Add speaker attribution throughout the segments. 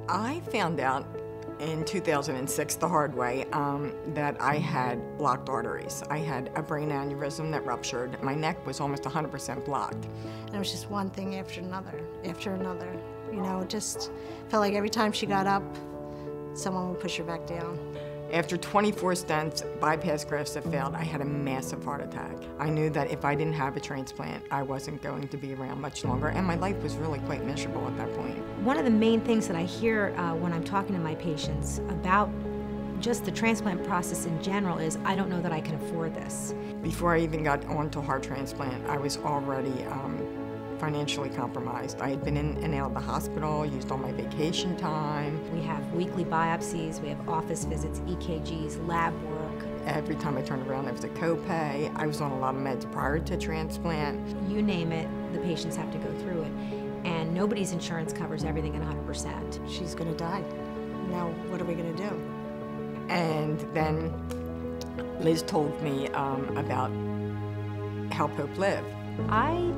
Speaker 1: I found out in 2006 the hard way that I had blocked arteries. I had a brain aneurysm that ruptured. My neck was almost 100% blocked.
Speaker 2: And it was just one thing after another. You know, it just felt like every time she got up, someone would push her back down.
Speaker 1: After 24 stents, bypass grafts that failed, I had a massive heart attack. I knew that if I didn't have a transplant, I wasn't going to be around much longer, and my life was really quite miserable at that point.
Speaker 3: One of the main things that I hear when I'm talking to my patients about just the transplant process in general is, I don't know that I can afford this.
Speaker 1: Before I even got onto heart transplant, I was already financially compromised. I had been in and out of the hospital, used all my vacation time.
Speaker 3: We have weekly biopsies, we have office visits, EKGs, lab work.
Speaker 1: Every time I turned around, there was a copay. I was on a lot of meds prior to transplant.
Speaker 3: You name it, the patients have to go through it. And nobody's insurance covers everything at 100%.
Speaker 2: She's gonna die. Now, what are we gonna do?
Speaker 1: And then Liz told me about HelpHopeLive.
Speaker 3: I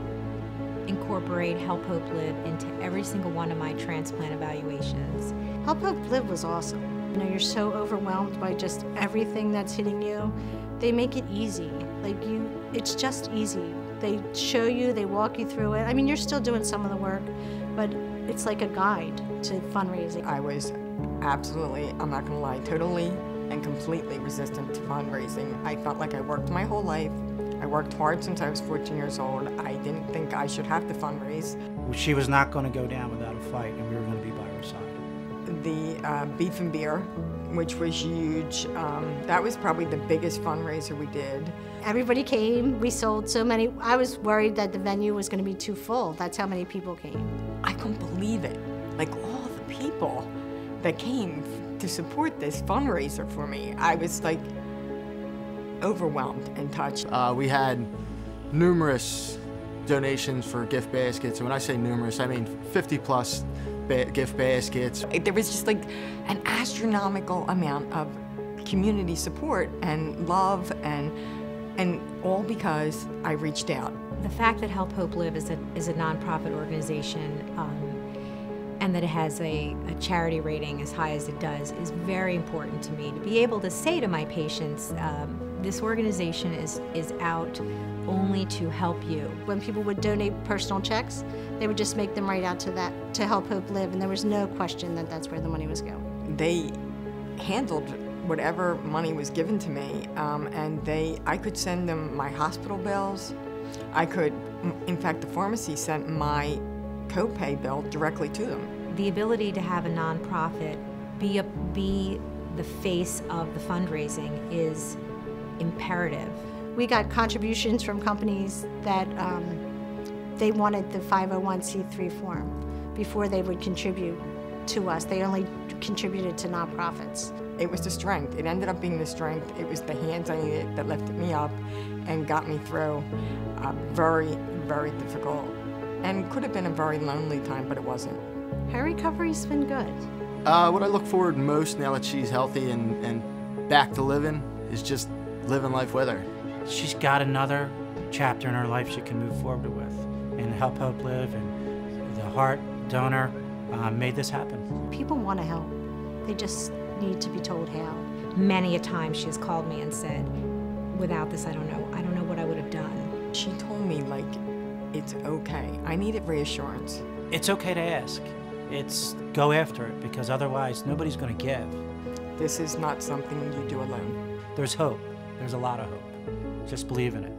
Speaker 3: incorporate HelpHopeLive into every single one of my transplant evaluations.
Speaker 2: HelpHopeLive was awesome. You know, you're so overwhelmed by just everything that's hitting you. They make it easy. It's just easy. They show you, they walk you through it. I mean, you're still doing some of the work, but it's like a guide to fundraising.
Speaker 1: I was absolutely, I'm not gonna lie, totally and completely resistant to fundraising. I felt like I worked my whole life. I worked hard since I was 14 years old. I didn't think I should have to fundraise.
Speaker 4: She was not going to go down without a fight, and we were going to be by her side.
Speaker 1: The beef and beer, which was huge, that was probably the biggest fundraiser we did.
Speaker 2: Everybody came, we sold so many. I was worried that the venue was going to be too full. That's how many people came.
Speaker 1: I couldn't believe it. Like, all the people that came to support this fundraiser for me. I was like overwhelmed and touched.
Speaker 5: We had numerous donations for gift baskets. And when I say numerous, I mean 50+ gift baskets.
Speaker 1: There was just like an astronomical amount of community support and love, and all because I reached out.
Speaker 3: The fact that HelpHopeLive is a nonprofit organization and that it has a charity rating as high as it does is very important to me. To be able to say to my patients, this organization is out only to help you.
Speaker 2: When people would donate personal checks, they would just make them right out to HelpHopeLive, and there was no question that that's where the money was going.
Speaker 1: They handled whatever money was given to me, and I could send them my hospital bills. In fact, the pharmacy sent my copay bill directly to them.
Speaker 3: The ability to have a nonprofit be the face of the fundraising is imperative.
Speaker 2: We got contributions from companies that they wanted the 501c3 form before they would contribute to us. They only contributed to nonprofits.
Speaker 1: It was the strength. It ended up being the strength. It was the hands I needed that lifted me up and got me through a very, very difficult and could have been a very lonely time, but it wasn't.
Speaker 2: Her recovery's been good.
Speaker 5: What I look forward most now that she's healthy and back to living is just living life with her.
Speaker 4: She's got another chapter in her life she can move forward with. And HelpHopeLive and the heart donor made this happen.
Speaker 2: People want to help. They just need to be told how.
Speaker 3: Many a time she has called me and said, without this, I don't know what I would have done.
Speaker 1: She told me, like, it's okay. I needed reassurance.
Speaker 4: It's okay to ask. It's go after it, because otherwise nobody's going to give.
Speaker 1: This is not something you do alone.
Speaker 4: There's hope. There's a lot of hope. Just believe in it.